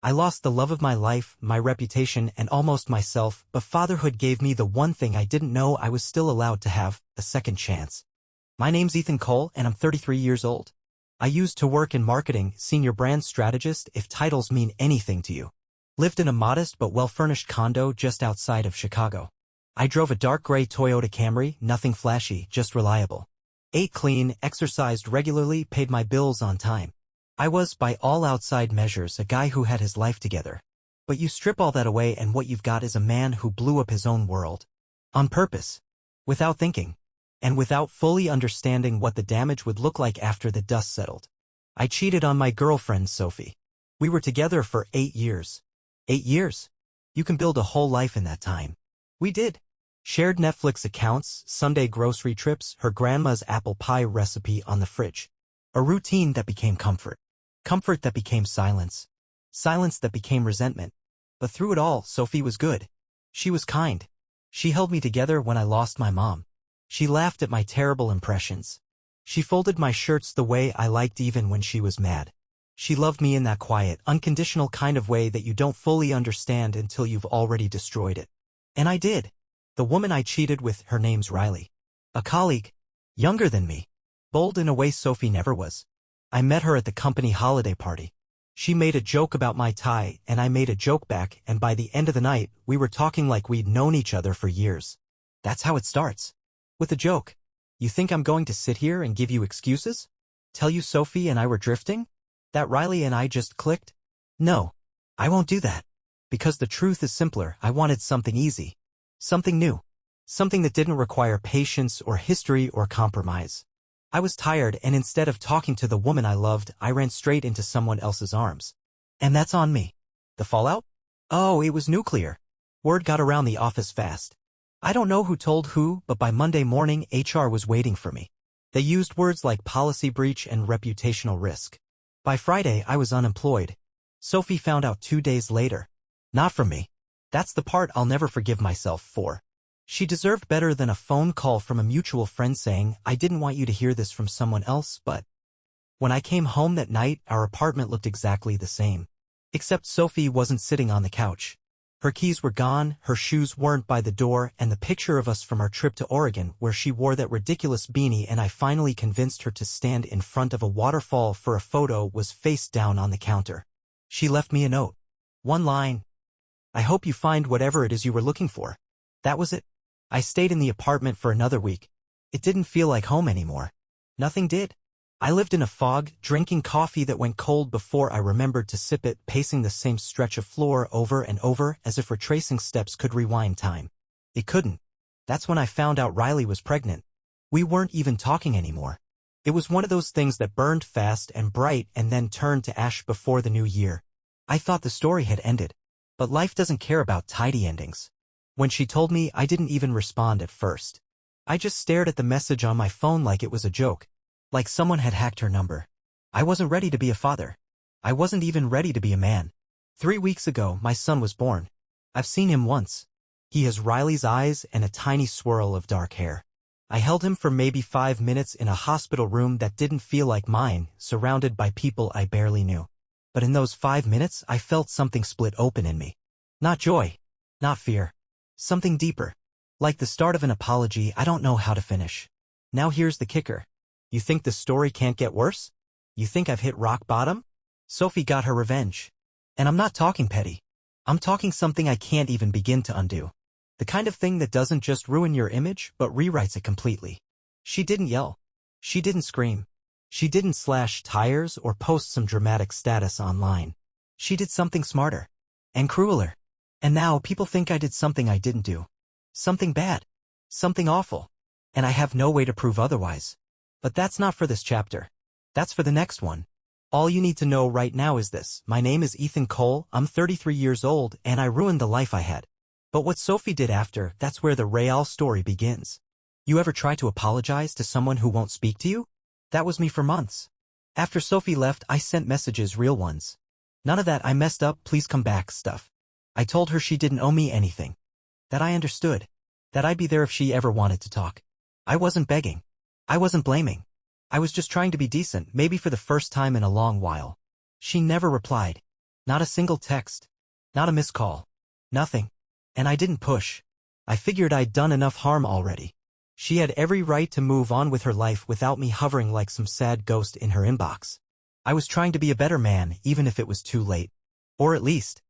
I lost the love of my life, my reputation, and almost myself, but fatherhood gave me the one thing I didn't know I was still allowed to have, a second chance. My name's Ethan Cole, and I'm 33 years old. I used to work in marketing, senior brand strategist, if titles mean anything to you. Lived in a modest but well-furnished condo just outside of Chicago. I drove a dark gray Toyota Camry, nothing flashy, just reliable. Ate clean, exercised regularly, paid my bills on time. I was, by all outside measures, a guy who had his life together. But you strip all that away and what you've got is a man who blew up his own world. On purpose. Without thinking. And without fully understanding what the damage would look like after the dust settled. I cheated on my girlfriend, Sophie. We were together for 8 years. 8 years? You can build a whole life in that time. We did. Shared Netflix accounts, Sunday grocery trips, her grandma's apple pie recipe on the fridge. A routine that became comfort. Comfort that became silence. Silence that became resentment. But through it all, Sophie was good. She was kind. She held me together when I lost my mom. She laughed at my terrible impressions. She folded my shirts the way I liked even when she was mad. She loved me in that quiet, unconditional kind of way that you don't fully understand until you've already destroyed it. And I did. The woman I cheated with, her name's Riley. A colleague. Younger than me. Bold in a way Sophie never was. I met her at the company holiday party. She made a joke about my tie, and I made a joke back, and by the end of the night, we were talking like we'd known each other for years. That's how it starts. With a joke. You think I'm going to sit here and give you excuses? Tell you Sophie and I were drifting? That Riley and I just clicked? No. I won't do that. Because the truth is simpler, I wanted something easy. Something new. Something that didn't require patience or history or compromise. I was tired, and instead of talking to the woman I loved, I ran straight into someone else's arms. And that's on me. The fallout? Oh, it was nuclear. Word got around the office fast. I don't know who told who, but by Monday morning, HR was waiting for me. They used words like policy breach and reputational risk. By Friday, I was unemployed. Sophie found out 2 days later. Not from me. That's the part I'll never forgive myself for. She deserved better than a phone call from a mutual friend saying, I didn't want you to hear this from someone else, but... When I came home that night, our apartment looked exactly the same. Except Sophie wasn't sitting on the couch. Her keys were gone, her shoes weren't by the door, and the picture of us from our trip to Oregon, where she wore that ridiculous beanie and I finally convinced her to stand in front of a waterfall for a photo, was face down on the counter. She left me a note. One line. I hope you find whatever it is you were looking for. That was it. I stayed in the apartment for another week. It didn't feel like home anymore. Nothing did. I lived in a fog, drinking coffee that went cold before I remembered to sip it, pacing the same stretch of floor over and over as if retracing steps could rewind time. It couldn't. That's when I found out Riley was pregnant. We weren't even talking anymore. It was one of those things that burned fast and bright and then turned to ash before the new year. I thought the story had ended. But life doesn't care about tidy endings. When she told me, I didn't even respond at first. I just stared at the message on my phone like it was a joke. Like someone had hacked her number. I wasn't ready to be a father. I wasn't even ready to be a man. 3 weeks ago, my son was born. I've seen him once. He has Riley's eyes and a tiny swirl of dark hair. I held him for maybe 5 minutes in a hospital room that didn't feel like mine, surrounded by people I barely knew. But in those 5 minutes, I felt something split open in me. Not joy. Not fear. Something deeper. Like the start of an apology I don't know how to finish. Now here's the kicker. You think the story can't get worse? You think I've hit rock bottom? Sophie got her revenge. And I'm not talking petty. I'm talking something I can't even begin to undo. The kind of thing that doesn't just ruin your image, but rewrites it completely. She didn't yell. She didn't scream. She didn't slash tires or post some dramatic status online. She did something smarter. And crueler. And now people think I did something I didn't do. Something bad. Something awful. And I have no way to prove otherwise. But that's not for this chapter. That's for the next one. All you need to know right now is this. My name is Ethan Cole, I'm 33 years old, and I ruined the life I had. But what Sophie did after, that's where the real story begins. You ever try to apologize to someone who won't speak to you? That was me for months. After Sophie left, I sent messages, real ones. None of that I messed up, please come back stuff. I told her she didn't owe me anything. That I understood. That I'd be there if she ever wanted to talk. I wasn't begging. I wasn't blaming. I was just trying to be decent, maybe for the first time in a long while. She never replied. Not a single text. Not a missed call. Nothing. And I didn't push. I figured I'd done enough harm already. She had every right to move on with her life without me hovering like some sad ghost in her inbox. I was trying to be a better man, even if it was too late. Or at least,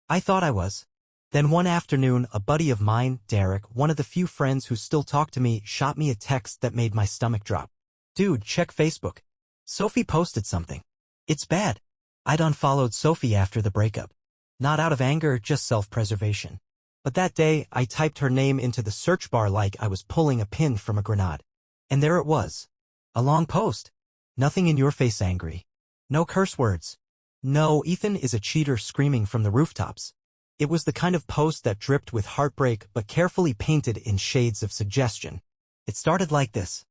I thought I was. Then one afternoon, a buddy of mine, Derek, one of the few friends who still talk to me, shot me a text that made my stomach drop. Dude, check Facebook. Sophie posted something. It's bad. I'd unfollowed Sophie after the breakup. Not out of anger, just self-preservation. But that day, I typed her name into the search bar like I was pulling a pin from a grenade. And there it was. A long post. Nothing in your face angry. No curse words. No, Ethan is a cheater screaming from the rooftops. It was the kind of post that dripped with heartbreak but carefully painted in shades of suggestion. It started like this.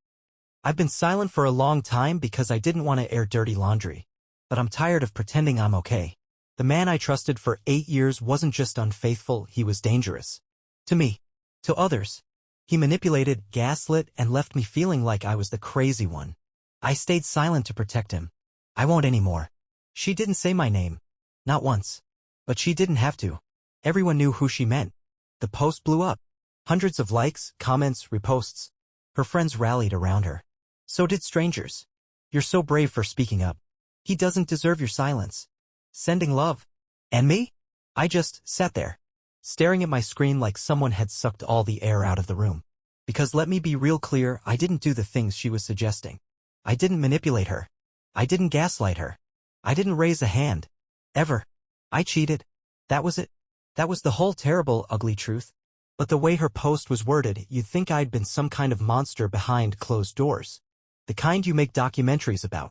I've been silent for a long time because I didn't want to air dirty laundry. But I'm tired of pretending I'm okay. The man I trusted for 8 years wasn't just unfaithful, he was dangerous. To me. To others. He manipulated, gaslit, and left me feeling like I was the crazy one. I stayed silent to protect him. I won't anymore. She didn't say my name. Not once. But she didn't have to. Everyone knew who she meant. The post blew up. Hundreds of likes, comments, reposts. Her friends rallied around her. So did strangers. You're so brave for speaking up. He doesn't deserve your silence. Sending love. And me? I just sat there, staring at my screen like someone had sucked all the air out of the room. Because let me be real clear, I didn't do the things she was suggesting. I didn't manipulate her. I didn't gaslight her. I didn't raise a hand. Ever. I cheated. That was it. That was the whole terrible, ugly truth. But the way her post was worded, you'd think I'd been some kind of monster behind closed doors. The kind you make documentaries about.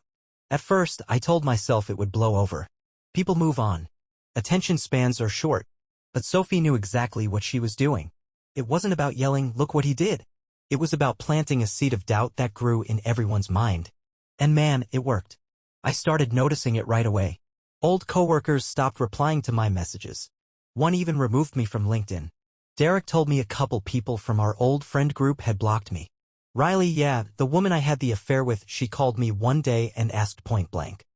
At first, I told myself it would blow over. People move on. Attention spans are short. But Sophie knew exactly what she was doing. It wasn't about yelling, "Look what he did." It was about planting a seed of doubt that grew in everyone's mind. And man, it worked. I started noticing it right away. Old coworkers stopped replying to my messages. One even removed me from LinkedIn. Derek told me a couple people from our old friend group had blocked me. Riley, yeah, the woman I had the affair with, she called me one day and asked point blank.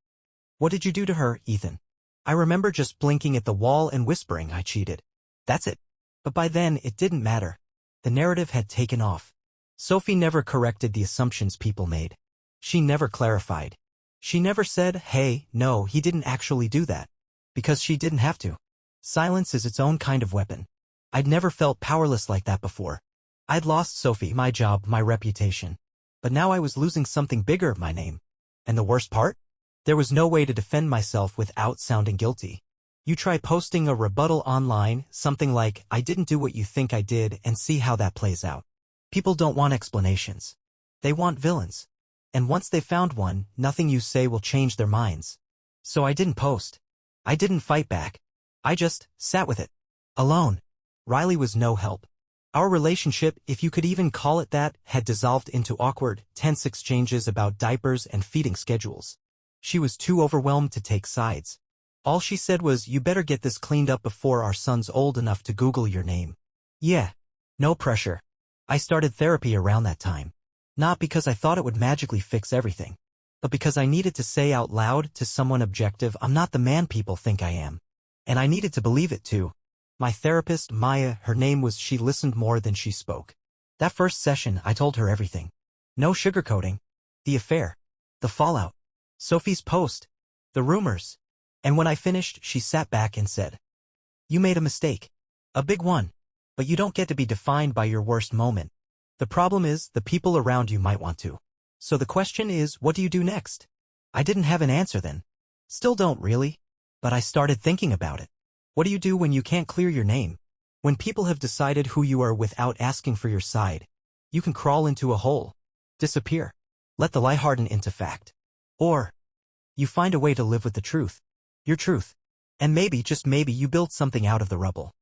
What did you do to her, Ethan? I remember just blinking at the wall and whispering I cheated. That's it. But by then, it didn't matter. The narrative had taken off. Sophie never corrected the assumptions people made. She never clarified. She never said, hey, no, he didn't actually do that. Because she didn't have to. Silence is its own kind of weapon. I'd never felt powerless like that before. I'd lost Sophie, my job, my reputation. But now I was losing something bigger, my name. And the worst part? There was no way to defend myself without sounding guilty. You try posting a rebuttal online, something like, I didn't do what you think I did, and see how that plays out. People don't want explanations. They want villains. And once they found one, nothing you say will change their minds. So I didn't post. I didn't fight back. I just sat with it. Alone. Riley was no help. Our relationship, if you could even call it that, had dissolved into awkward, tense exchanges about diapers and feeding schedules. She was too overwhelmed to take sides. All she said was, you better get this cleaned up before our son's old enough to Google your name. Yeah. No pressure. I started therapy around that time. Not because I thought it would magically fix everything, but because I needed to say out loud to someone objective, I'm not the man people think I am. And I needed to believe it too. My therapist, Maya, her name was, she listened more than she spoke. That first session, I told her everything. No sugarcoating. The affair. The fallout. Sophie's post. The rumors. And when I finished, she sat back and said, you made a mistake. A big one. But you don't get to be defined by your worst moment. The problem is, the people around you might want to. So the question is, what do you do next? I didn't have an answer then. Still don't really. But I started thinking about it. What do you do when you can't clear your name? When people have decided who you are without asking for your side? You can crawl into a hole. Disappear. Let the lie harden into fact. Or you find a way to live with the truth. Your truth. And maybe, just maybe, you build something out of the rubble.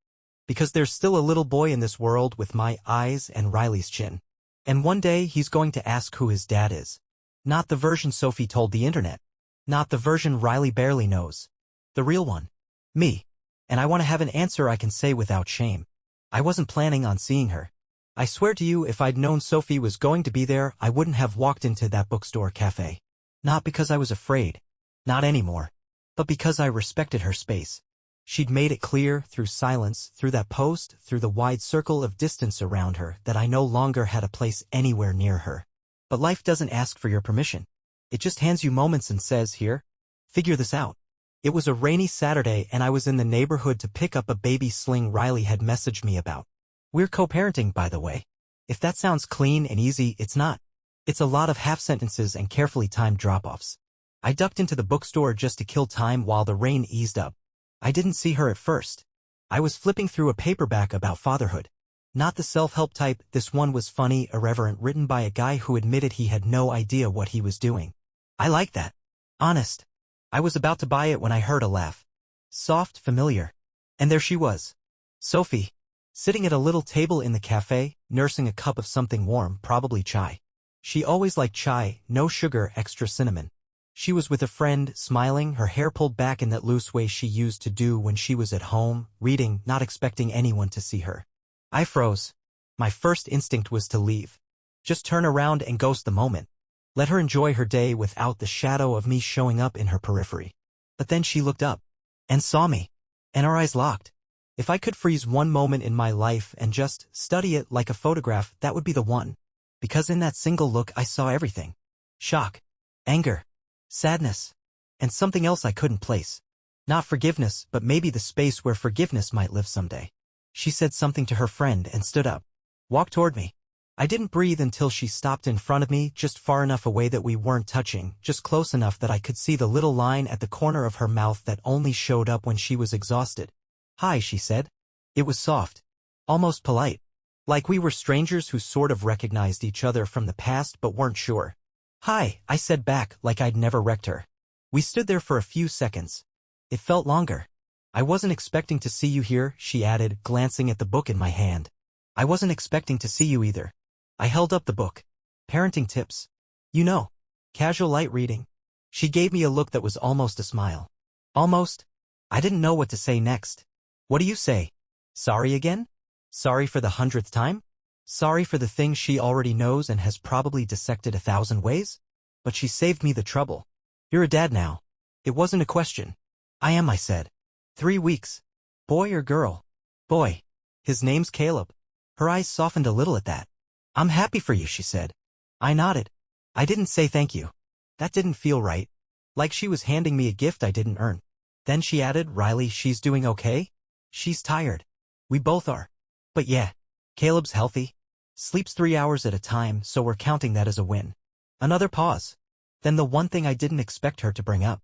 Because there's still a little boy in this world with my eyes and Riley's chin. And one day he's going to ask who his dad is. Not the version Sophie told the internet. Not the version Riley barely knows. The real one. Me. And I want to have an answer I can say without shame. I wasn't planning on seeing her. I swear to you, if I'd known Sophie was going to be there, I wouldn't have walked into that bookstore cafe. Not because I was afraid. Not anymore. but because I respected her space. She'd made it clear, through silence, through that post, through the wide circle of distance around her, that I no longer had a place anywhere near her. But life doesn't ask for your permission. It just hands you moments and says, here, figure this out. It was a rainy Saturday and I was in the neighborhood to pick up a baby sling Riley had messaged me about. We're co-parenting, by the way. If that sounds clean and easy, it's not. It's a lot of half-sentences and carefully timed drop-offs. I ducked into the bookstore just to kill time while the rain eased up. I didn't see her at first. I was flipping through a paperback about fatherhood. Not the self-help type, this one was funny, irreverent, written by a guy who admitted he had no idea what he was doing. I like that. Honest. I was about to buy it when I heard a laugh. Soft, familiar. And there she was. Sophie. Sitting at a little table in the cafe, nursing a cup of something warm, probably chai. She always liked chai, no sugar, extra cinnamon. She was with a friend, smiling, her hair pulled back in that loose way she used to do when she was at home, reading, not expecting anyone to see her. I froze. My first instinct was to leave. Just turn around and ghost the moment. Let her enjoy her day without the shadow of me showing up in her periphery. But then she looked up. And saw me. And our eyes locked. If I could freeze one moment in my life and just study it like a photograph, that would be the one. Because in that single look I saw everything. Shock. Anger. Sadness. And something else I couldn't place. Not forgiveness, but maybe the space where forgiveness might live someday. She said something to her friend and stood up. Walked toward me. I didn't breathe until she stopped in front of me, just far enough away that we weren't touching, just close enough that I could see the little line at the corner of her mouth that only showed up when she was exhausted. Hi, she said. It was soft. Almost polite. Like we were strangers who sort of recognized each other from the past but weren't sure. Hi, I said back, like I'd never wrecked her. We stood there for a few seconds. It felt longer. I wasn't expecting to see you here, she added, glancing at the book in my hand. I wasn't expecting to see you either. I held up the book. Parenting tips. You know. Casual light reading. She gave me a look that was almost a smile. Almost. I didn't know what to say next. What do you say? Sorry again? Sorry for the 100th time? Sorry for the things she already knows and has probably dissected 1,000 ways? But she saved me the trouble. You're a dad now. It wasn't a question. I am, I said. 3 weeks. Boy or girl? Boy. His name's Caleb. Her eyes softened a little at that. I'm happy for you, she said. I nodded. I didn't say thank you. That didn't feel right. Like she was handing me a gift I didn't earn. Then she added, Riley, she's doing okay? She's tired. We both are. But yeah, Caleb's healthy. Sleeps 3 hours at a time, so we're counting that as a win. Another pause. Then the one thing I didn't expect her to bring up.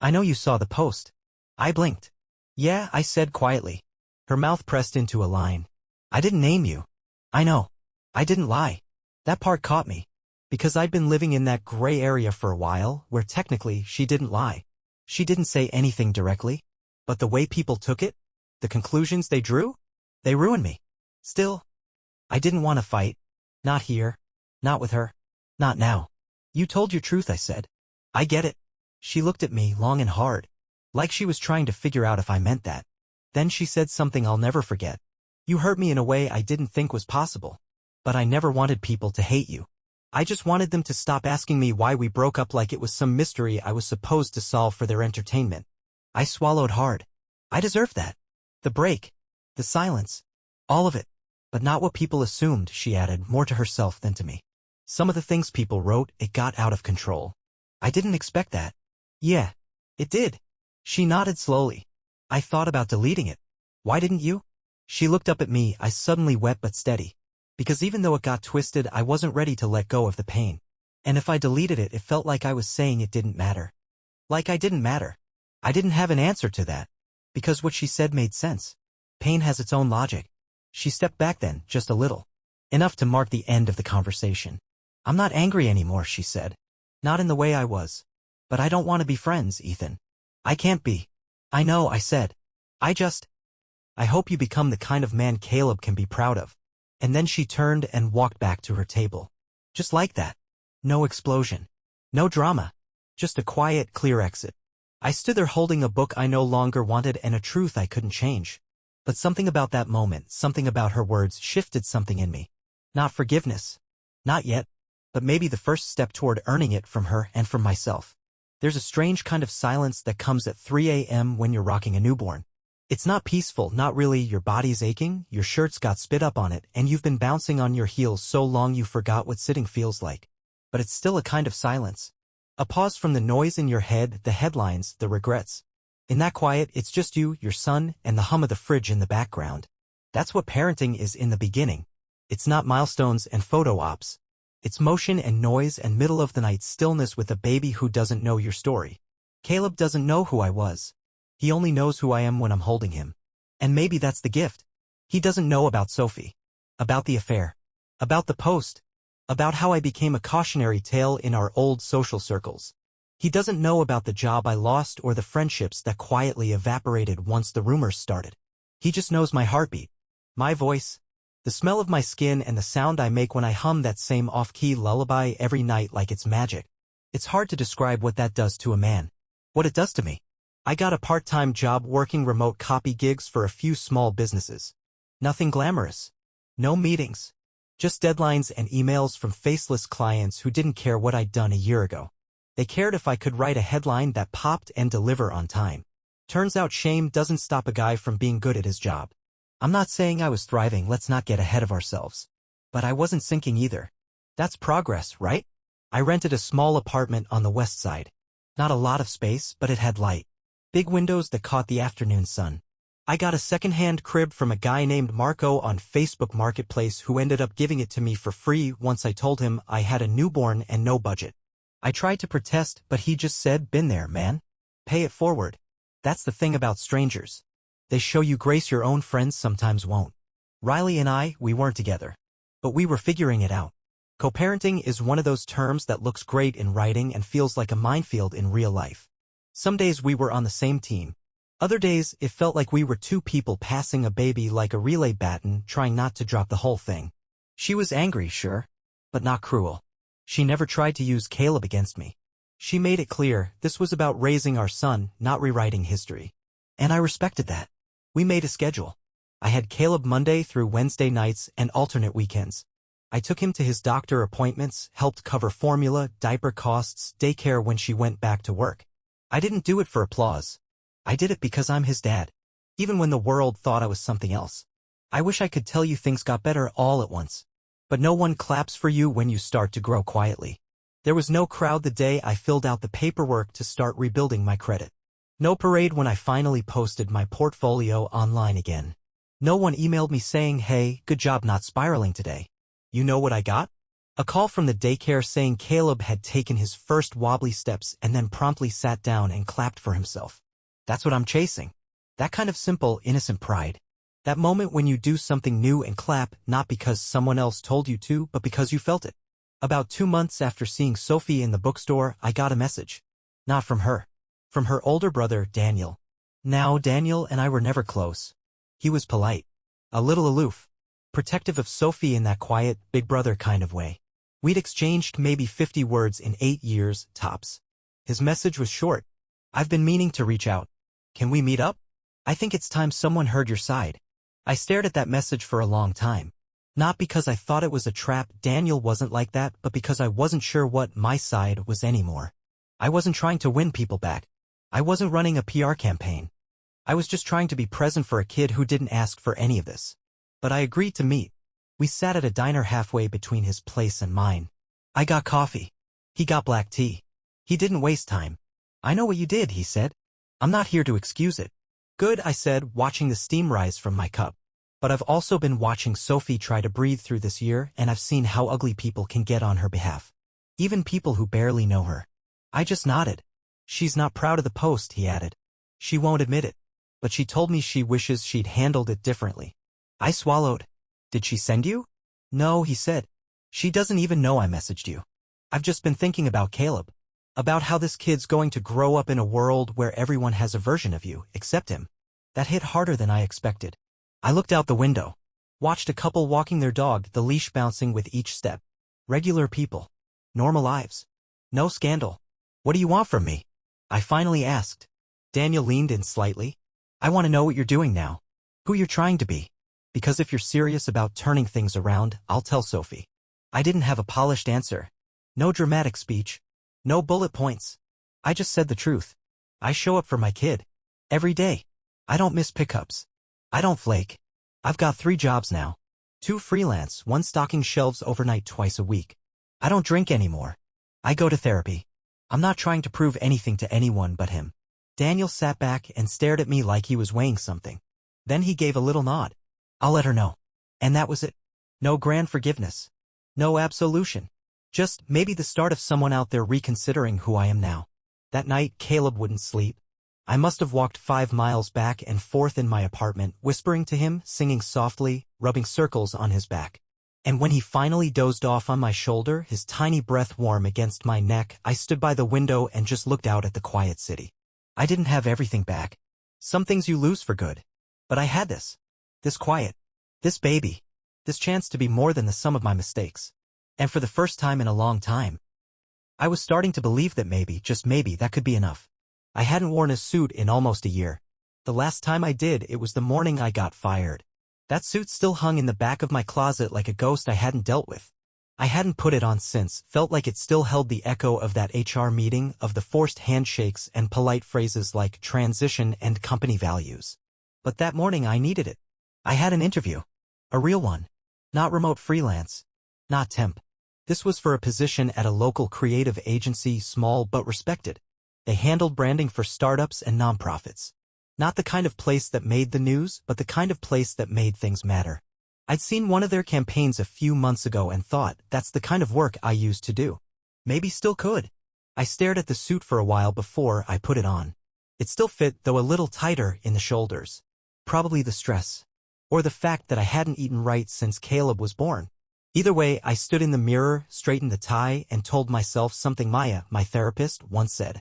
I know you saw the post. I blinked. Yeah, I said quietly. Her mouth pressed into a line. I didn't name you. I know. I didn't lie. That part caught me. Because I'd been living in that gray area for a while, where technically she didn't lie. She didn't say anything directly. But the way people took it, the conclusions they drew, they ruined me. Still, I didn't want to fight. Not here. Not with her. Not now. You told your truth, I said. I get it. She looked at me long and hard. Like she was trying to figure out if I meant that. Then she said something I'll never forget. You hurt me in a way I didn't think was possible. But I never wanted people to hate you. I just wanted them to stop asking me why we broke up like it was some mystery I was supposed to solve for their entertainment. I swallowed hard. I deserved that. The break. The silence. All of it. But not what people assumed, she added, more to herself than to me. Some of the things people wrote, it got out of control. I didn't expect that. Yeah. It did. She nodded slowly. I thought about deleting it. Why didn't you? She looked up at me, eyes suddenly wet but steady. Because even though it got twisted, I wasn't ready to let go of the pain. And if I deleted it, it felt like I was saying it didn't matter. Like I didn't matter. I didn't have an answer to that. Because what she said made sense. Pain has its own logic. She stepped back then, just a little. Enough to mark the end of the conversation. I'm not angry anymore, she said. Not in the way I was. But I don't want to be friends, Ethan. I can't be. I know, I said. I hope you become the kind of man Caleb can be proud of. And then she turned and walked back to her table. Just like that. No explosion. No drama. Just a quiet, clear exit. I stood there holding a book I no longer wanted and a truth I couldn't change. But something about that moment, something about her words, shifted something in me. Not forgiveness. Not yet. But maybe the first step toward earning it from her and from myself. There's a strange kind of silence that comes at 3 a.m. when you're rocking a newborn. It's not peaceful, not really. Your body's aching, your shirt's got spit up on it, and you've been bouncing on your heels so long you forgot what sitting feels like. But it's still a kind of silence. A pause from the noise in your head, the headlines, the regrets. In that quiet, it's just you, your son, and the hum of the fridge in the background. That's what parenting is in the beginning. It's not milestones and photo ops. It's motion and noise and middle-of-the-night stillness with a baby who doesn't know your story. Caleb doesn't know who I was. He only knows who I am when I'm holding him. And maybe that's the gift. He doesn't know about Sophie. About the affair. About the post. About how I became a cautionary tale in our old social circles. He doesn't know about the job I lost or the friendships that quietly evaporated once the rumors started. He just knows my heartbeat. My voice. The smell of my skin and the sound I make when I hum that same off-key lullaby every night like it's magic. It's hard to describe what that does to a man. What it does to me. I got a part-time job working remote copy gigs for a few small businesses. Nothing glamorous. No meetings. Just deadlines and emails from faceless clients who didn't care what I'd done a year ago. They cared if I could write a headline that popped and deliver on time. Turns out shame doesn't stop a guy from being good at his job. I'm not saying I was thriving, let's not get ahead of ourselves. But I wasn't sinking either. That's progress, right? I rented a small apartment on the west side. Not a lot of space, but it had light. Big windows that caught the afternoon sun. I got a second-hand crib from a guy named Marco on Facebook Marketplace who ended up giving it to me for free once I told him I had a newborn and no budget. I tried to protest, but he just said, "Been there, man. Pay it forward." That's the thing about strangers. They show you grace your own friends sometimes won't. Riley and I, we weren't together. But we were figuring it out. Co-parenting is one of those terms that looks great in writing and feels like a minefield in real life. Some days we were on the same team. Other days, it felt like we were two people passing a baby like a relay baton, trying not to drop the whole thing. She was angry, sure, but not cruel. She never tried to use Caleb against me. She made it clear this was about raising our son, not rewriting history. And I respected that. We made a schedule. I had Caleb Monday through Wednesday nights and alternate weekends. I took him to his doctor appointments, helped cover formula, diaper costs, daycare when she went back to work. I didn't do it for applause. I did it because I'm his dad. Even when the world thought I was something else. I wish I could tell you things got better all at once. But no one claps for you when you start to grow quietly. There was no crowd the day I filled out the paperwork to start rebuilding my credit. No parade when I finally posted my portfolio online again. No one emailed me saying, "Hey, good job not spiraling today." You know what I got? A call from the daycare saying Caleb had taken his first wobbly steps and then promptly sat down and clapped for himself. That's what I'm chasing. That kind of simple, innocent pride. That moment when you do something new and clap, not because someone else told you to, but because you felt it. About 2 months after seeing Sophie in the bookstore, I got a message. Not from her. From her older brother, Daniel. Now, Daniel and I were never close. He was polite. A little aloof. Protective of Sophie in that quiet, big brother kind of way. We'd exchanged maybe 50 words in 8 years, tops. His message was short. "I've been meaning to reach out. Can we meet up? I think it's time someone heard your side." I stared at that message for a long time. Not because I thought it was a trap, Daniel wasn't like that, but because I wasn't sure what my side was anymore. I wasn't trying to win people back. I wasn't running a PR campaign. I was just trying to be present for a kid who didn't ask for any of this. But I agreed to meet. We sat at a diner halfway between his place and mine. I got coffee. He got black tea. He didn't waste time. "I know what you did," he said. "I'm not here to excuse it." "Good," I said, watching the steam rise from my cup. But I've also been watching Sophie try to breathe through this year, and I've seen how ugly people can get on her behalf. Even people who barely know her. I just nodded. "She's not proud of the post," he added. "She won't admit it. But she told me she wishes she'd handled it differently." I swallowed. "Did she send you?" "No," he said. "She doesn't even know I messaged you. I've just been thinking about Caleb. About how this kid's going to grow up in a world where everyone has a version of you, except him." That hit harder than I expected. I looked out the window. Watched a couple walking their dog, the leash bouncing with each step. Regular people. Normal lives. No scandal. "What do you want from me?" I finally asked. Daniel leaned in slightly. "I want to know what you're doing now. Who you're trying to be. Because if you're serious about turning things around, I'll tell Sophie." I didn't have a polished answer. No dramatic speech. No bullet points. I just said the truth. I show up for my kid. Every day. I don't miss pickups. I don't flake. I've got 3 jobs now. 2 freelance, 1 stocking shelves overnight twice a week. I don't drink anymore. I go to therapy. I'm not trying to prove anything to anyone but him. Daniel sat back and stared at me like he was weighing something. Then he gave a little nod. I'll let her know. And that was it. No grand forgiveness. No absolution. Just maybe the start of someone out there reconsidering who I am now. That night, Caleb wouldn't sleep. I must have walked 5 miles back and forth in my apartment, whispering to him, singing softly, rubbing circles on his back. And when he finally dozed off on my shoulder, his tiny breath warm against my neck, I stood by the window and just looked out at the quiet city. I didn't have everything back. Some things you lose for good. But I had this. This quiet. This baby. This chance to be more than the sum of my mistakes. And for the first time in a long time, I was starting to believe that maybe, just maybe, that could be enough. I hadn't worn a suit in almost a year. The last time I did, it was the morning I got fired. That suit still hung in the back of my closet like a ghost I hadn't dealt with. I hadn't put it on since, felt like it still held the echo of that HR meeting, of the forced handshakes and polite phrases like transition and company values. But that morning I needed it. I had an interview. A real one. Not remote freelance. Not temp. This was for a position at a local creative agency, small but respected. They handled branding for startups and nonprofits. Not the kind of place that made the news, but the kind of place that made things matter. I'd seen one of their campaigns a few months ago and thought, that's the kind of work I used to do. Maybe still could. I stared at the suit for a while before I put it on. It still fit, though a little tighter in the shoulders. Probably the stress. Or the fact that I hadn't eaten right since Caleb was born. Either way, I stood in the mirror, straightened the tie, and told myself something Maya, my therapist, once said.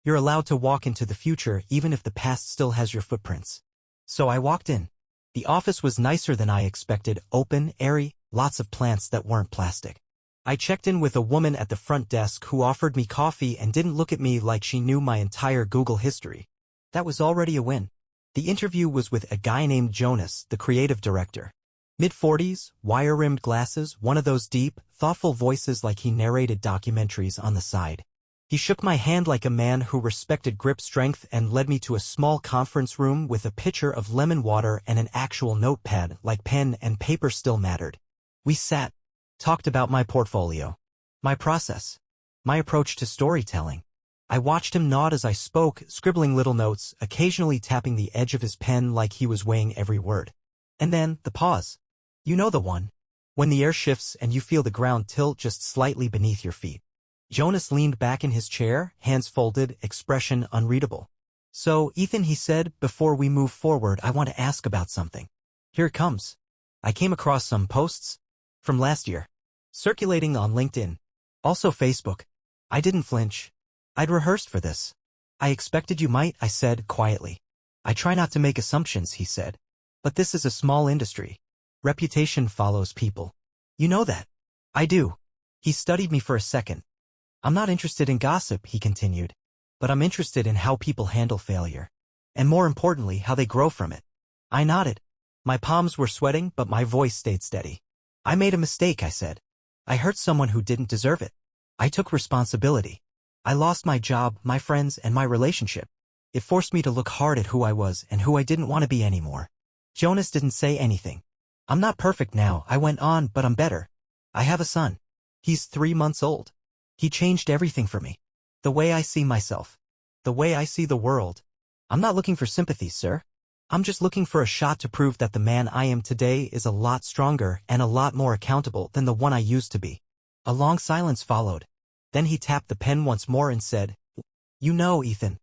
You're allowed to walk into the future even if the past still has your footprints. So I walked in. The office was nicer than I expected, open, airy, lots of plants that weren't plastic. I checked in with a woman at the front desk who offered me coffee and didn't look at me like she knew my entire Google history. That was already a win. The interview was with a guy named Jonas, the creative director. Mid-40s, wire-rimmed glasses, one of those deep, thoughtful voices like he narrated documentaries on the side. He shook my hand like a man who respected grip strength and led me to a small conference room with a pitcher of lemon water and an actual notepad, like pen and paper still mattered. We sat, talked about my portfolio, my process, my approach to storytelling. I watched him nod as I spoke, scribbling little notes, occasionally tapping the edge of his pen like he was weighing every word. And then, the pause. You know the one. When the air shifts and you feel the ground tilt just slightly beneath your feet. Jonas leaned back in his chair, hands folded, expression unreadable. So, Ethan, he said, before we move forward, I want to ask about something. Here it comes. I came across some posts from last year, circulating on LinkedIn, also Facebook. I didn't flinch. I'd rehearsed for this. I expected you might, I said quietly. I try not to make assumptions, he said. But this is a small industry. Reputation follows people. You know that. I do. He studied me for a second. I'm not interested in gossip, he continued. But I'm interested in how people handle failure. And more importantly, how they grow from it. I nodded. My palms were sweating, but my voice stayed steady. I made a mistake, I said. I hurt someone who didn't deserve it. I took responsibility. I lost my job, my friends, and my relationship. It forced me to look hard at who I was and who I didn't want to be anymore. Jonas didn't say anything. I'm not perfect now, I went on, but I'm better. I have a son. He's 3 months old. He changed everything for me. The way I see myself. The way I see the world. I'm not looking for sympathy, sir. I'm just looking for a shot to prove that the man I am today is a lot stronger and a lot more accountable than the one I used to be. A long silence followed. Then he tapped the pen once more and said, You know, Ethan.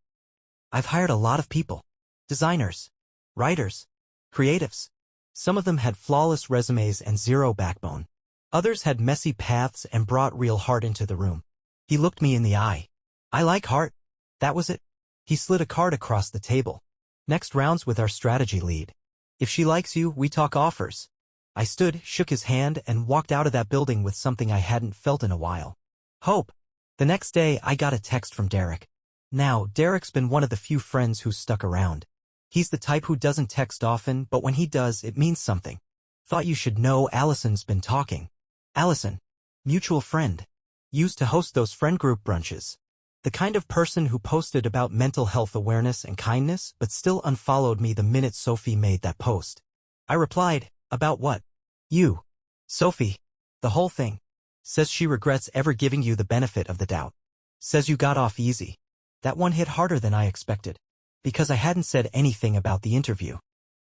I've hired a lot of people. Designers. Writers. Creatives. Some of them had flawless resumes and zero backbone. Others had messy paths and brought real heart into the room. He looked me in the eye. I like heart. That was it. He slid a card across the table. Next round's with our strategy lead. If she likes you, we talk offers. I stood, shook his hand, and walked out of that building with something I hadn't felt in a while. Hope. The next day, I got a text from Derek. Now, Derek's been one of the few friends who's stuck around. He's the type who doesn't text often, but when he does, it means something. Thought you should know Allison's been talking. Allison. Mutual friend. Used to host those friend group brunches. The kind of person who posted about mental health awareness and kindness but still unfollowed me the minute Sophie made that post. I replied, about what? You. Sophie. The whole thing. Says she regrets ever giving you the benefit of the doubt. Says you got off easy. That one hit harder than I expected. Because I hadn't said anything about the interview.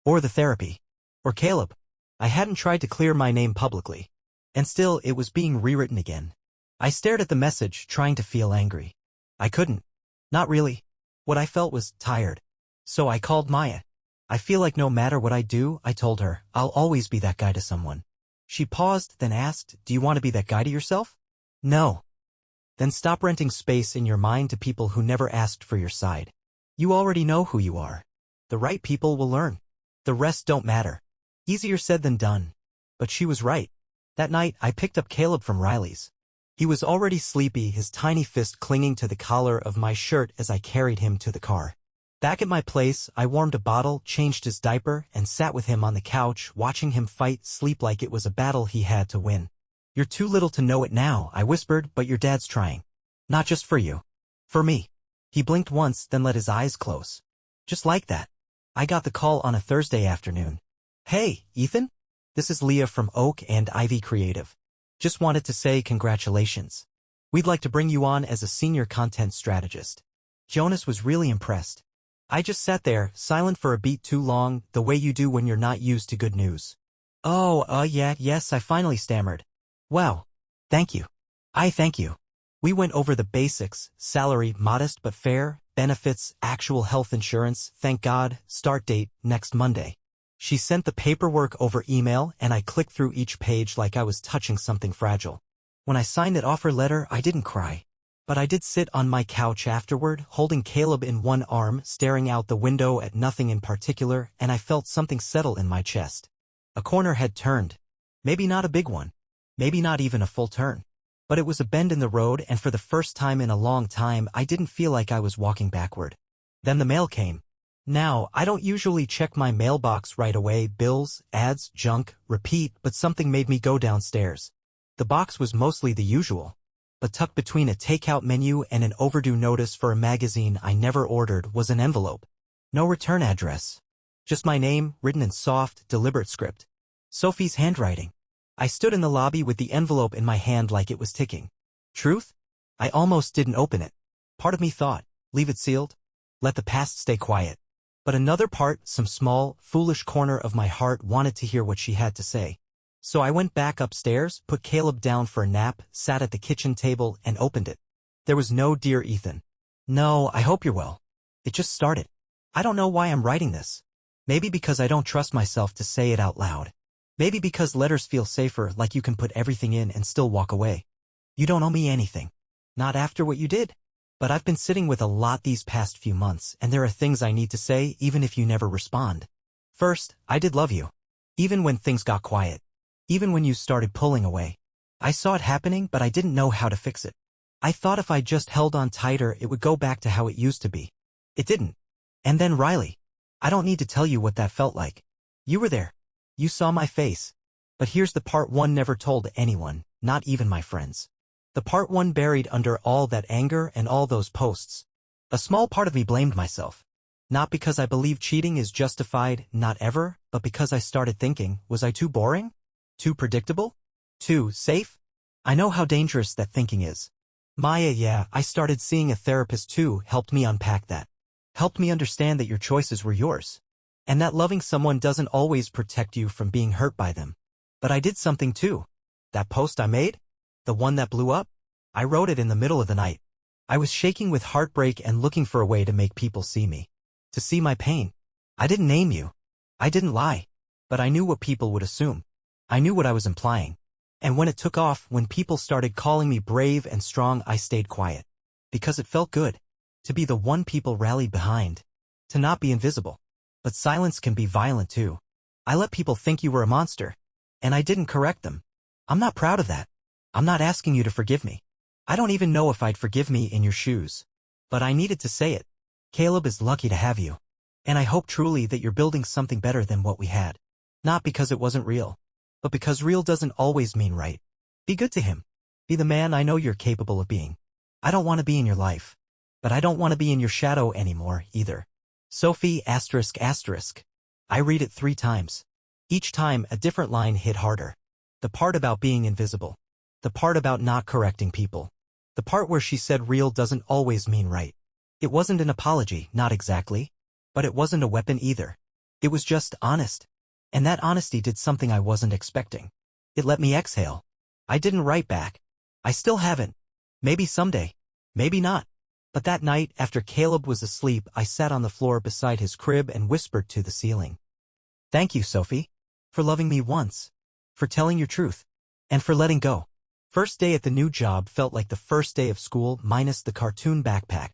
Or the therapy. Or Caleb. I hadn't tried to clear my name publicly. And still it was being rewritten again. I stared at the message, trying to feel angry. I couldn't. Not really. What I felt was tired. So I called Maya. I feel like no matter what I do, I told her, I'll always be that guy to someone. She paused, then asked, do you want to be that guy to yourself? No. Then stop renting space in your mind to people who never asked for your side. You already know who you are. The right people will learn. The rest don't matter. Easier said than done. But she was right. That night, I picked up Caleb from Riley's. He was already sleepy, his tiny fist clinging to the collar of my shirt as I carried him to the car. Back at my place, I warmed a bottle, changed his diaper, and sat with him on the couch, watching him fight sleep like it was a battle he had to win. You're too little to know it now, I whispered, but your dad's trying. Not just for you. For me. He blinked once, then let his eyes close. Just like that. I got the call on a Thursday afternoon. Hey, Ethan? This is Leah from Oak and Ivy Creative. Just wanted to say congratulations. We'd like to bring you on as a senior content strategist. Jonas was really impressed. I just sat there, silent for a beat too long, the way you do when you're not used to good news. Yes, I finally stammered. Wow. Thank you. Thank you. We went over the basics, salary, modest but fair, benefits, actual health insurance, thank God, start date, next Monday. She sent the paperwork over email and I clicked through each page like I was touching something fragile. When I signed that offer letter, I didn't cry. But I did sit on my couch afterward, holding Caleb in one arm, staring out the window at nothing in particular, and I felt something settle in my chest. A corner had turned. Maybe not a big one. Maybe not even a full turn. But it was a bend in the road, and for the first time in a long time, I didn't feel like I was walking backward. Then the mail came. Now, I don't usually check my mailbox right away, bills, ads, junk, repeat, but something made me go downstairs. The box was mostly the usual. But tucked between a takeout menu and an overdue notice for a magazine I never ordered was an envelope. No return address. Just my name, written in soft, deliberate script. Sophie's handwriting. I stood in the lobby with the envelope in my hand like it was ticking. Truth? I almost didn't open it. Part of me thought, leave it sealed. Let the past stay quiet. But another part, some small, foolish corner of my heart wanted to hear what she had to say. So I went back upstairs, put Caleb down for a nap, sat at the kitchen table, and opened it. There was no Dear Ethan. No, I hope you're well. It just started. I don't know why I'm writing this. Maybe because I don't trust myself to say it out loud. Maybe because letters feel safer, like you can put everything in and still walk away. You don't owe me anything. Not after what you did. But I've been sitting with a lot these past few months, and there are things I need to say even if you never respond. First, I did love you. Even when things got quiet. Even when you started pulling away. I saw it happening, but I didn't know how to fix it. I thought if I just held on tighter, it would go back to how it used to be. It didn't. And then Riley. I don't need to tell you what that felt like. You were there. You saw my face. But here's the part one never told anyone, not even my friends. The part one buried under all that anger and all those posts. A small part of me blamed myself. Not because I believe cheating is justified, not ever, but because I started thinking, was I too boring? Too predictable? Too safe? I know how dangerous that thinking is. Maya, I started seeing a therapist too, helped me unpack that. Helped me understand that your choices were yours. And that loving someone doesn't always protect you from being hurt by them. But I did something too. That post I made? The one that blew up? I wrote it in the middle of the night. I was shaking with heartbreak and looking for a way to make people see me. To see my pain. I didn't name you. I didn't lie. But I knew what people would assume. I knew what I was implying. And when it took off, when people started calling me brave and strong, I stayed quiet. Because it felt good. To be the one people rallied behind. To not be invisible. But silence can be violent too. I let people think you were a monster. And I didn't correct them. I'm not proud of that. I'm not asking you to forgive me. I don't even know if I'd forgive me in your shoes. But I needed to say it. Caleb is lucky to have you. And I hope truly that you're building something better than what we had. Not because it wasn't real. But because real doesn't always mean right. Be good to him. Be the man I know you're capable of being. I don't want to be in your life. But I don't want to be in your shadow anymore, either. Sophie asterisk asterisk. I read it 3 times. Each time, a different line hit harder. The part about being invisible. The part about not correcting people. The part where she said real doesn't always mean right. It wasn't an apology, not exactly. But it wasn't a weapon either. It was just honest. And that honesty did something I wasn't expecting. It let me exhale. I didn't write back. I still haven't. Maybe someday. Maybe not. But that night, after Caleb was asleep, I sat on the floor beside his crib and whispered to the ceiling. Thank you, Sophie. For loving me once. For telling your truth. And for letting go. First day at the new job felt like the first day of school minus the cartoon backpack.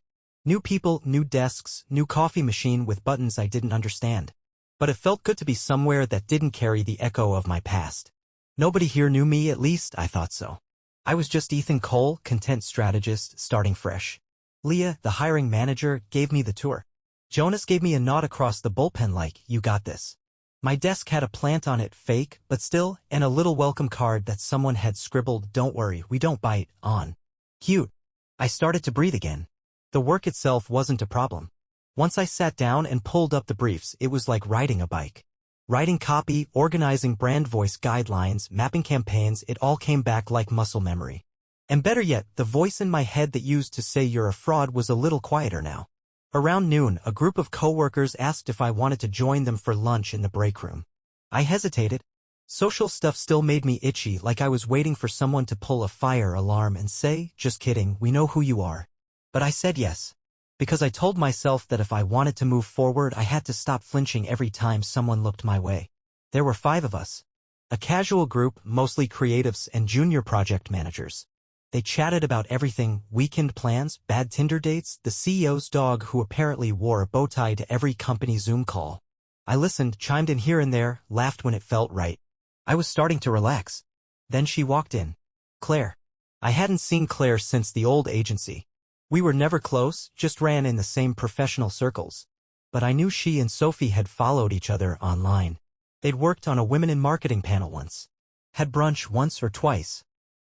New people, new desks, new coffee machine with buttons I didn't understand. But it felt good to be somewhere that didn't carry the echo of my past. Nobody here knew me, at least I thought so. I was just Ethan Cole, content strategist, starting fresh. Leah, the hiring manager, gave me the tour. Jonas gave me a nod across the bullpen like, you got this. My desk had a plant on it, fake, but still, and a little welcome card that someone had scribbled, don't worry, we don't bite, on. Cute. I started to breathe again. The work itself wasn't a problem. Once I sat down and pulled up the briefs, it was like riding a bike. Writing copy, organizing brand voice guidelines, mapping campaigns, it all came back like muscle memory. And better yet, the voice in my head that used to say you're a fraud was a little quieter now. Around noon, a group of coworkers asked if I wanted to join them for lunch in the break room. I hesitated. Social stuff still made me itchy, like I was waiting for someone to pull a fire alarm and say, just kidding, we know who you are. But I said yes. Because I told myself that if I wanted to move forward, I had to stop flinching every time someone looked my way. There were 5 of us. A casual group, mostly creatives and junior project managers. They chatted about everything, weekend plans, bad Tinder dates, the CEO's dog who apparently wore a bow tie to every company Zoom call. I listened, chimed in here and there, laughed when it felt right. I was starting to relax. Then she walked in. Claire. I hadn't seen Claire since the old agency. We were never close, just ran in the same professional circles. But I knew she and Sophie had followed each other online. They'd worked on a women in marketing panel once. Had brunch once or twice.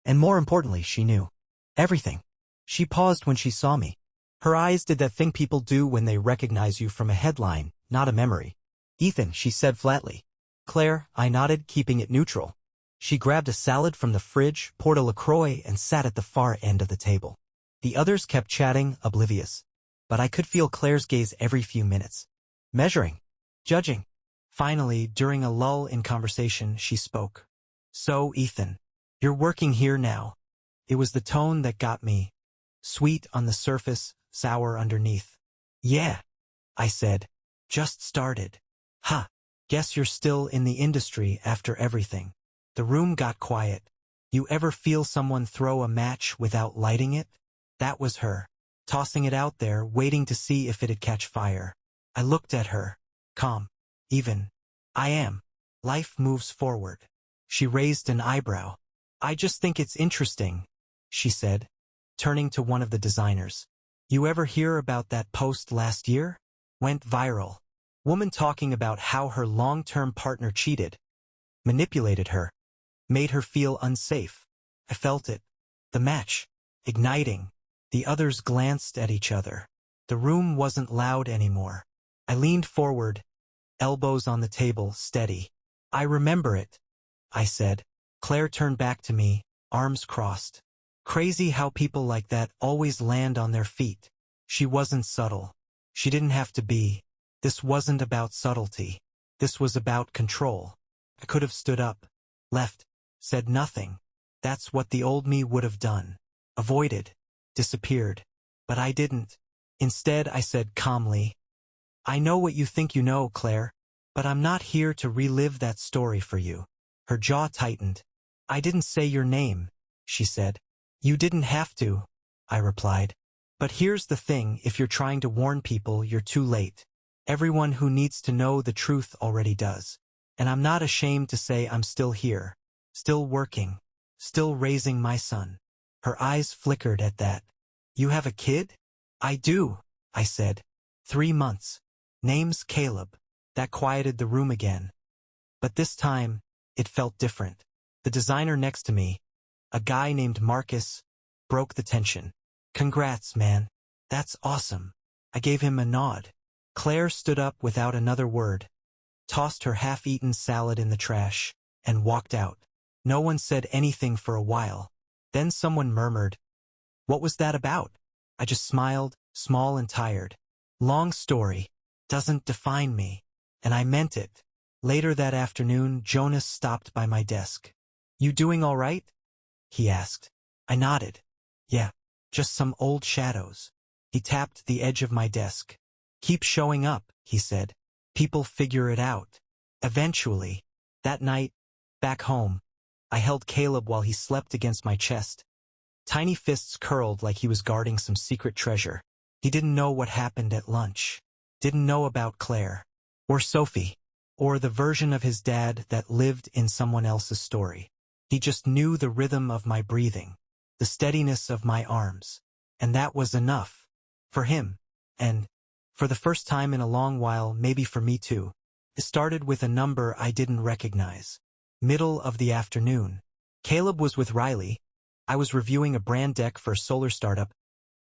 And more importantly, she knew everything. She paused when she saw me. Her eyes did that thing people do when they recognize you from a headline, not a memory. Ethan, she said flatly. Claire, I nodded, keeping it neutral. She grabbed a salad from the fridge, poured a LaCroix, and sat at the far end of the table. The others kept chatting, oblivious. But I could feel Claire's gaze every few minutes. Measuring. Judging. Finally, during a lull in conversation, she spoke. So, Ethan. You're working here now. It was the tone that got me. Sweet on the surface, sour underneath. Yeah, I said. Just started. Ha, guess you're still in the industry after everything. The room got quiet. You ever feel someone throw a match without lighting it? That was her, tossing it out there, waiting to see if it'd catch fire. I looked at her. Calm. Even. I am. Life moves forward. She raised an eyebrow. I just think it's interesting, she said, turning to one of the designers. You ever hear about that post last year? Went viral. Woman talking about how her long-term partner cheated, manipulated her, made her feel unsafe. I felt it. The match. Igniting. The others glanced at each other. The room wasn't loud anymore. I leaned forward, elbows on the table, steady. I remember it, I said. Claire turned back to me, arms crossed. Crazy how people like that always land on their feet. She wasn't subtle. She didn't have to be. This wasn't about subtlety. This was about control. I could have stood up, left, said nothing. That's what the old me would have done. Avoided, disappeared. But I didn't. Instead, I said calmly, I know what you think you know, Claire, but I'm not here to relive that story for you. Her jaw tightened. I didn't say your name, she said. You didn't have to, I replied. But here's the thing, if you're trying to warn people, you're too late. Everyone who needs to know the truth already does. And I'm not ashamed to say I'm still here, still working, still raising my son. Her eyes flickered at that. You have a kid? I do, I said. 3 months. Name's Caleb. That quieted the room again. But this time, it felt different. The designer next to me, a guy named Marcus, broke the tension. Congrats, man. That's awesome. I gave him a nod. Claire stood up without another word, tossed her half-eaten salad in the trash, and walked out. No one said anything for a while. Then someone murmured, "What was that about?" I just smiled, small and tired. Long story. Doesn't define me. And I meant it. Later that afternoon, Jonas stopped by my desk. "You doing all right?" he asked. I nodded. "Yeah, just some old shadows." He tapped the edge of my desk. "Keep showing up," he said. "People figure it out. Eventually." That night, back home, I held Caleb while he slept against my chest. Tiny fists curled like he was guarding some secret treasure. He didn't know what happened at lunch. Didn't know about Claire. Or Sophie. Or the version of his dad that lived in someone else's story. He just knew the rhythm of my breathing. The steadiness of my arms. And that was enough. For him. And, for the first time in a long while, maybe for me too, it started with a number I didn't recognize. Middle of the afternoon. Caleb was with Riley. I was reviewing a brand deck for a solar startup,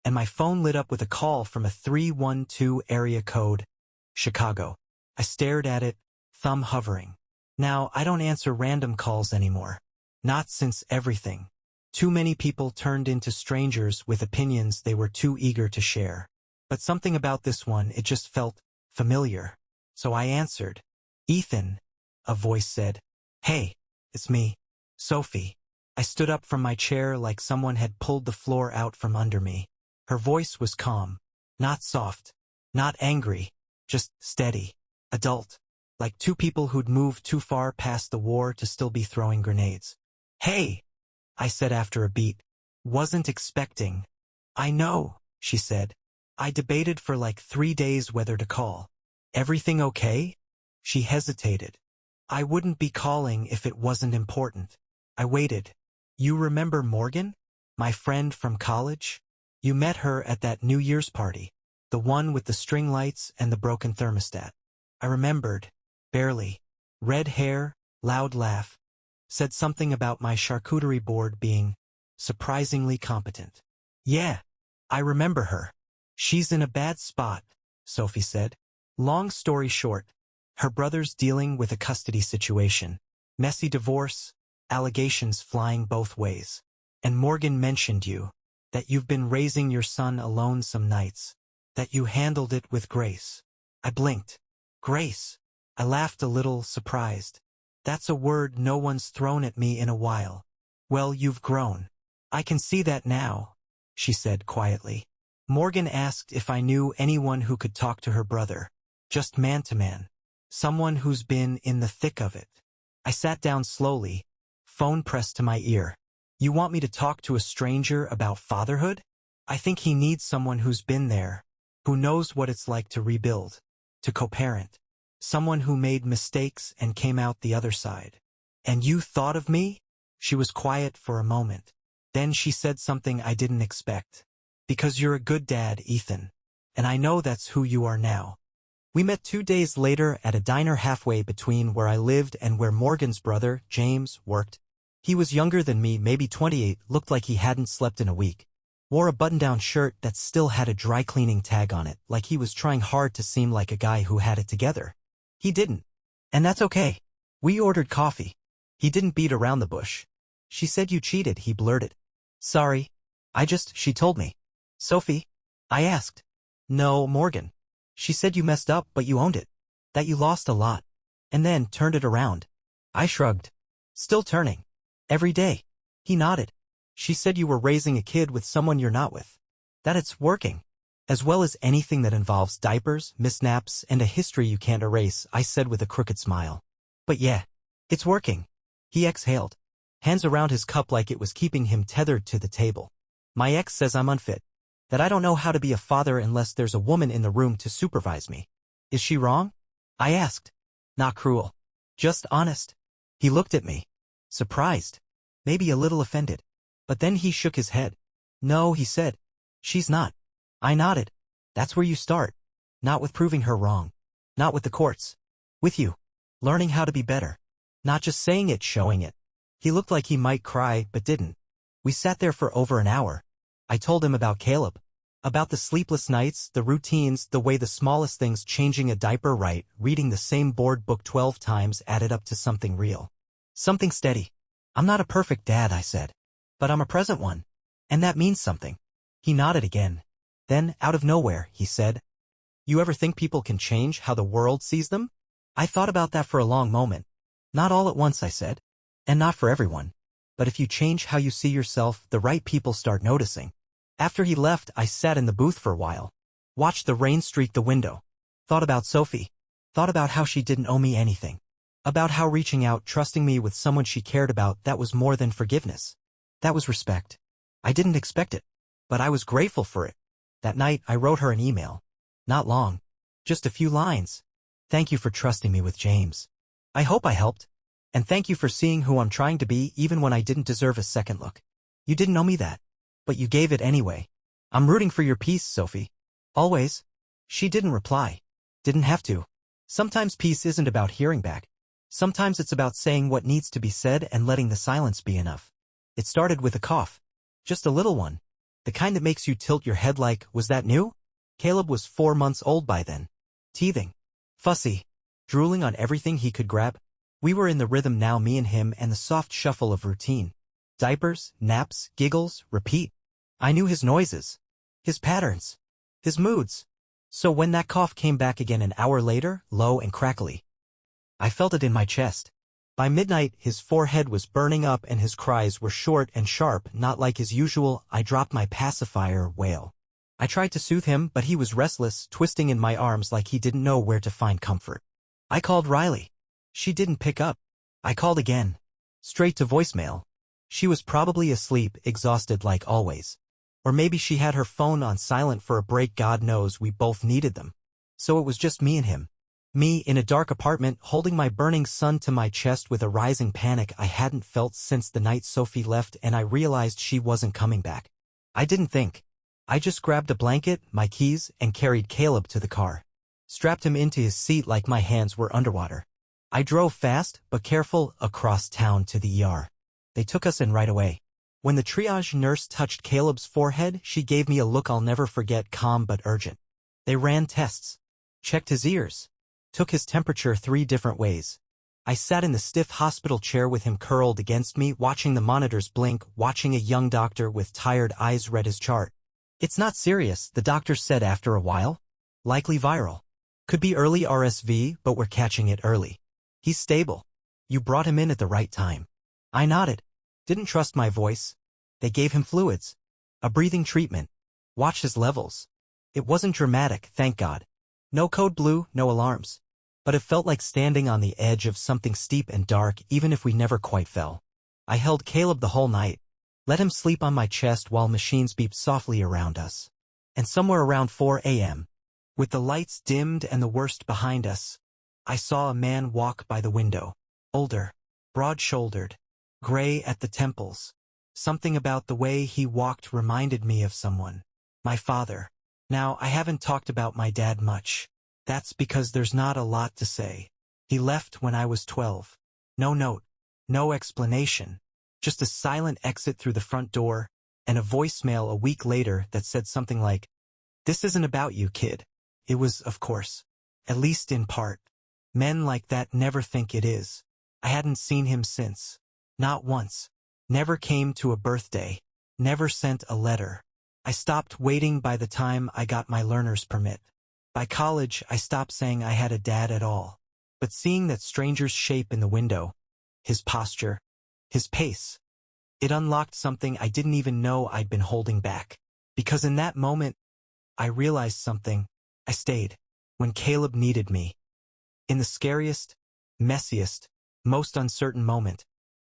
and my phone lit up with a call from a 312 area code, Chicago. I stared at it, thumb hovering. Now, I don't answer random calls anymore. Not since everything. Too many people turned into strangers with opinions they were too eager to share. But something about this one, it just felt familiar. So I answered. "Ethan," a voice said. "Hey, it's me, Sophie." I stood up from my chair like someone had pulled the floor out from under me. Her voice was calm. Not soft. Not angry. Just steady. Adult. Like two people who'd moved too far past the war to still be throwing grenades. "Hey," I said after a beat. "Wasn't expecting." "I know," she said. "I debated for like 3 days whether to call." "Everything okay?" She hesitated. "I wouldn't be calling if it wasn't important." I waited. "You remember Morgan? My friend from college? You met her at that New Year's party. The one with the string lights and the broken thermostat." I remembered. Barely. Red hair, loud laugh. Said something about my charcuterie board being surprisingly competent. "Yeah, I remember her. She's in a bad spot," Sophie said. "Long story short, her brother's dealing with a custody situation. Messy divorce, allegations flying both ways. And Morgan mentioned you, that you've been raising your son alone some nights, that you handled it with grace." I blinked. Grace. I laughed a little, surprised. That's a word no one's thrown at me in a while. "Well, you've grown. I can see that now," she said quietly. "Morgan asked if I knew anyone who could talk to her brother. Just man to man. Someone who's been in the thick of it." I sat down slowly, phone pressed to my ear. "You want me to talk to a stranger about fatherhood? I think he needs someone who's been there, who knows what it's like to rebuild, to co-parent. Someone who made mistakes and came out the other side." "And you thought of me?" She was quiet for a moment. Then she said something I didn't expect. "Because you're a good dad, Ethan. And I know that's who you are now." We met 2 days later at a diner halfway between where I lived and where Morgan's brother, James, worked. He was younger than me, maybe 28, looked like he hadn't slept in a week. Wore a button-down shirt that still had a dry cleaning tag on it, like he was trying hard to seem like a guy who had it together. He didn't. And that's okay. We ordered coffee. He didn't beat around the bush. "She said you cheated," he blurted. "Sorry. She told me." "Sophie?" I asked. "No, Morgan. She said you messed up, but you owned it. That you lost a lot. And then turned it around." I shrugged. "Still turning. Every day." He nodded. "She said you were raising a kid with someone you're not with. That it's working. As well as anything that involves diapers, misnaps, and a history you can't erase," I said with a crooked smile. "But yeah, it's working." He exhaled. Hands around his cup like it was keeping him tethered to the table. "My ex says I'm unfit. That I don't know how to be a father unless there's a woman in the room to supervise me. Is she wrong?" I asked. Not cruel. Just honest. He looked at me. Surprised. Maybe a little offended. But then he shook his head. "No," he said. "She's not." I nodded. "That's where you start. Not with proving her wrong. Not with the courts. With you. Learning how to be better. Not just saying it, showing it." He looked like he might cry, but didn't. We sat there for over an hour. I told him about Caleb. About the sleepless nights, the routines, the way the smallest things, changing a diaper right, reading the same board book 12 times added up to something real. Something steady. I'm not a perfect dad, I said. But I'm a present one. And that means something. He nodded again. Then, out of nowhere, he said, "You ever think people can change how the world sees them?" I thought about that for a long moment. Not all at once, I said. And not for everyone. But if you change how you see yourself, the right people start noticing. After he left, I sat in the booth for a while. Watched the rain streak the window. Thought about Sophie. Thought about how she didn't owe me anything. About how reaching out, trusting me with someone she cared about, that was more than forgiveness. That was respect. I didn't expect it. But I was grateful for it. That night, I wrote her an email. Not long. Just a few lines. Thank you for trusting me with James. I hope I helped. And thank you for seeing who I'm trying to be even when I didn't deserve a second look. You didn't know me that. But you gave it anyway. I'm rooting for your peace, Sophie. Always. She didn't reply. Didn't have to. Sometimes peace isn't about hearing back. Sometimes it's about saying what needs to be said and letting the silence be enough. It started with a cough. Just a little one. The kind that makes you tilt your head like, was that new? Caleb was 4 months old by then. Teething. Fussy. Drooling on everything he could grab. We were in the rhythm now, me and him, and the soft shuffle of routine. Diapers, naps, giggles, repeat. I knew his noises. His patterns. His moods. So when that cough came back again an hour later, low and crackly, I felt it in my chest. By midnight, his forehead was burning up and his cries were short and sharp, not like his usual, I dropped my pacifier wail. I tried to soothe him, but he was restless, twisting in my arms like he didn't know where to find comfort. I called Riley. She didn't pick up. I called again. Straight to voicemail. She was probably asleep, exhausted like always. Or maybe she had her phone on silent for a break, God knows, we both needed them. So it was just me and him. Me in a dark apartment, holding my burning son to my chest with a rising panic I hadn't felt since the night Sophie left and I realized she wasn't coming back. I didn't think. I just grabbed a blanket, my keys, and carried Caleb to the car. Strapped him into his seat like my hands were underwater. I drove fast, but careful, across town to the ER. They took us in right away. When the triage nurse touched Caleb's forehead, she gave me a look I'll never forget, calm but urgent. They ran tests. Checked his ears. Took his temperature 3 different ways. I sat in the stiff hospital chair with him curled against me, watching the monitors blink, watching a young doctor with tired eyes read his chart. It's not serious, the doctor said after a while. Likely viral. Could be early RSV, but we're catching it early. He's stable. You brought him in at the right time. I nodded. Didn't trust my voice. They gave him fluids. A breathing treatment. Watched his levels. It wasn't dramatic, thank God. No code blue, no alarms. But it felt like standing on the edge of something steep and dark, even if we never quite fell. I held Caleb the whole night. Let him sleep on my chest while machines beeped softly around us. And somewhere around 4 a.m., with the lights dimmed and the worst behind us, I saw a man walk by the window. Older, broad-shouldered, gray at the temples. Something about the way he walked reminded me of someone. My father. Now, I haven't talked about my dad much. That's because there's not a lot to say. He left when I was 12. No note. No explanation. Just a silent exit through the front door, and a voicemail a week later that said something like, "This isn't about you, kid." It was, of course. At least in part. Men like that never think it is. I hadn't seen him since. Not once. Never came to a birthday. Never sent a letter. I stopped waiting by the time I got my learner's permit. By college, I stopped saying I had a dad at all. But seeing that stranger's shape in the window, his posture, his pace, it unlocked something I didn't even know I'd been holding back. Because in that moment, I realized something. I stayed. When Caleb needed me. In the scariest, messiest, most uncertain moment,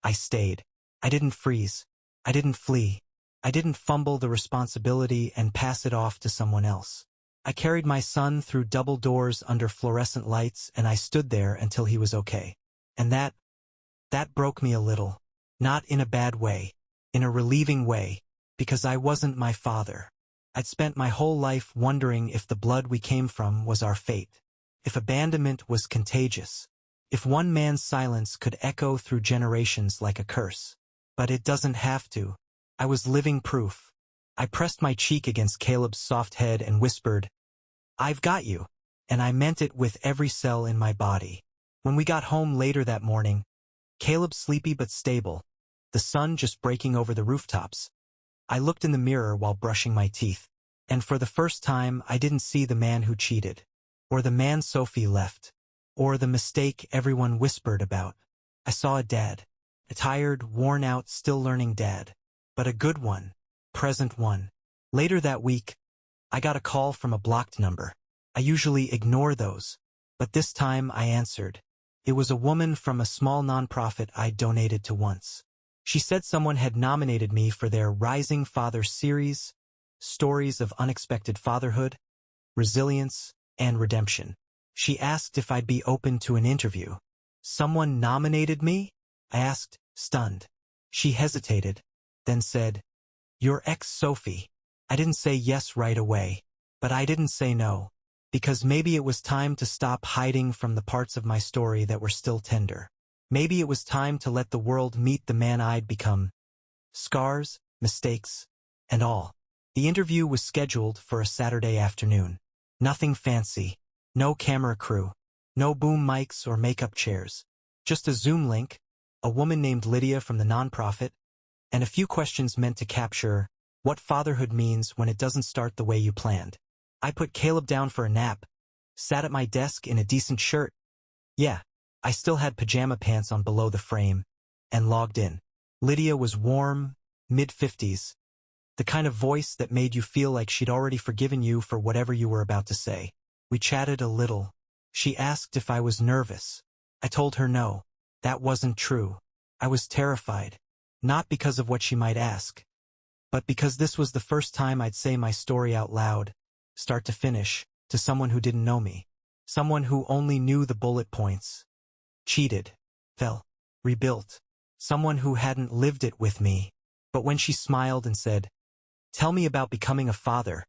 I stayed. I didn't freeze. I didn't flee. I didn't fumble the responsibility and pass it off to someone else. I carried my son through double doors under fluorescent lights, and I stood there until he was okay. And that broke me a little. Not in a bad way. In a relieving way. Because I wasn't my father. I'd spent my whole life wondering if the blood we came from was our fate. If abandonment was contagious. If one man's silence could echo through generations like a curse. But it doesn't have to. I was living proof. I pressed my cheek against Caleb's soft head and whispered, "I've got you." And I meant it with every cell in my body. When we got home later that morning, Caleb sleepy but stable, the sun just breaking over the rooftops. I looked in the mirror while brushing my teeth, and for the first time I didn't see the man who cheated, or the man Sophie left, or the mistake everyone whispered about. I saw a dad, a tired, worn-out, still-learning dad, but a good one, present one. Later that week, I got a call from a blocked number. I usually ignore those, but this time I answered. It was a woman from a small nonprofit I donated to once. She said someone had nominated me for their Rising Father series, stories of unexpected fatherhood, resilience, and redemption. She asked if I'd be open to an interview. "Someone nominated me?" I asked, stunned. She hesitated, then said, "Your ex Sophie." I didn't say yes right away, but I didn't say no, because maybe it was time to stop hiding from the parts of my story that were still tender. Maybe it was time to let the world meet the man I'd become. Scars, mistakes, and all. The interview was scheduled for a Saturday afternoon. Nothing fancy. No camera crew. No boom mics or makeup chairs. Just a Zoom link, a woman named Lydia from the nonprofit, and a few questions meant to capture what fatherhood means when it doesn't start the way you planned. I put Caleb down for a nap, sat at my desk in a decent shirt. Yeah, I still had pajama pants on below the frame, and logged in. Lydia was warm, mid-50s, the kind of voice that made you feel like she'd already forgiven you for whatever you were about to say. We chatted a little. She asked if I was nervous. I told her no, that wasn't true. I was terrified, not because of what she might ask, but because this was the first time I'd say my story out loud, start to finish, to someone who didn't know me. Someone who only knew the bullet points. Cheated, fell, rebuilt. Someone who hadn't lived it with me. But when she smiled and said, "Tell me about becoming a father,"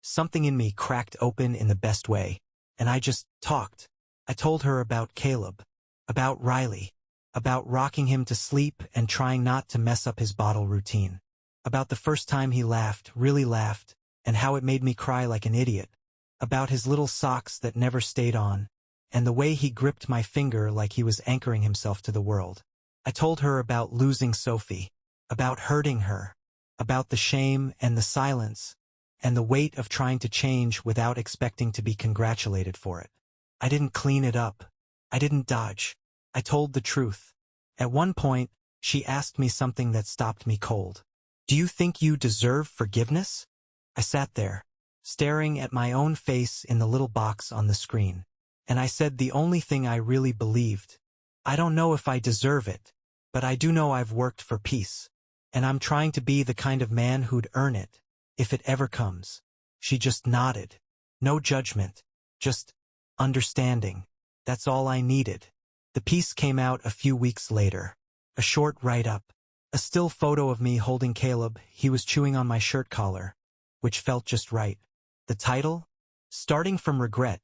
something in me cracked open in the best way, and I just talked. I told her about Caleb, about Riley, about rocking him to sleep and trying not to mess up his bottle routine, about the first time he laughed, really laughed, and how it made me cry like an idiot, about his little socks that never stayed on, and the way he gripped my finger like he was anchoring himself to the world. I told her about losing Sophie, about hurting her, about the shame and the silence, and the weight of trying to change without expecting to be congratulated for it. I didn't clean it up. I didn't dodge. I told the truth. At one point, she asked me something that stopped me cold. "Do you think you deserve forgiveness?" I sat there, staring at my own face in the little box on the screen, and I said the only thing I really believed. "I don't know if I deserve it, but I do know I've worked for peace, and I'm trying to be the kind of man who'd earn it, if it ever comes." She just nodded. No judgment, just understanding. That's all I needed. The piece came out a few weeks later. A short write-up. A still photo of me holding Caleb. He was chewing on my shirt collar, which felt just right. The title? Starting from Regret.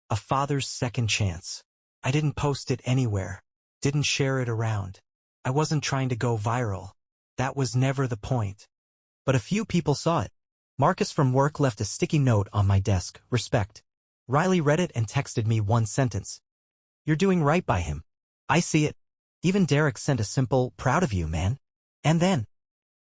A Father's Second Chance. I didn't post it anywhere. Didn't share it around. I wasn't trying to go viral. That was never the point. But a few people saw it. Marcus from work left a sticky note on my desk. "Respect." Riley read it and texted me one sentence. "You're doing right by him." I see it. Even Derek sent a simple, "Proud of you, man." And then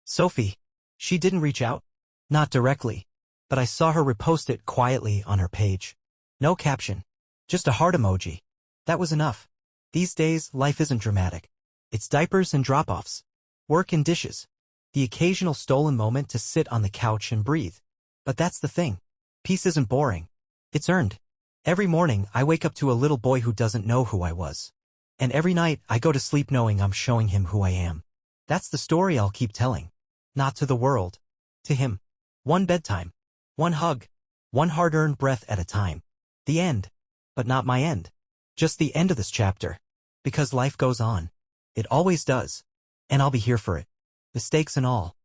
Sophie. She didn't reach out. Not directly. But I saw her repost it quietly on her page. No caption. Just a heart emoji. That was enough. These days, life isn't dramatic. It's diapers and drop-offs. Work and dishes. The occasional stolen moment to sit on the couch and breathe. But that's the thing. Peace isn't boring. It's earned. Every morning, I wake up to a little boy who doesn't know who I was. And every night, I go to sleep knowing I'm showing him who I am. That's the story I'll keep telling. Not to the world. To him. One bedtime. One hug. One hard-earned breath at a time. The end. But not my end. Just the end of this chapter. Because life goes on. It always does. And I'll be here for it. Mistakes and all.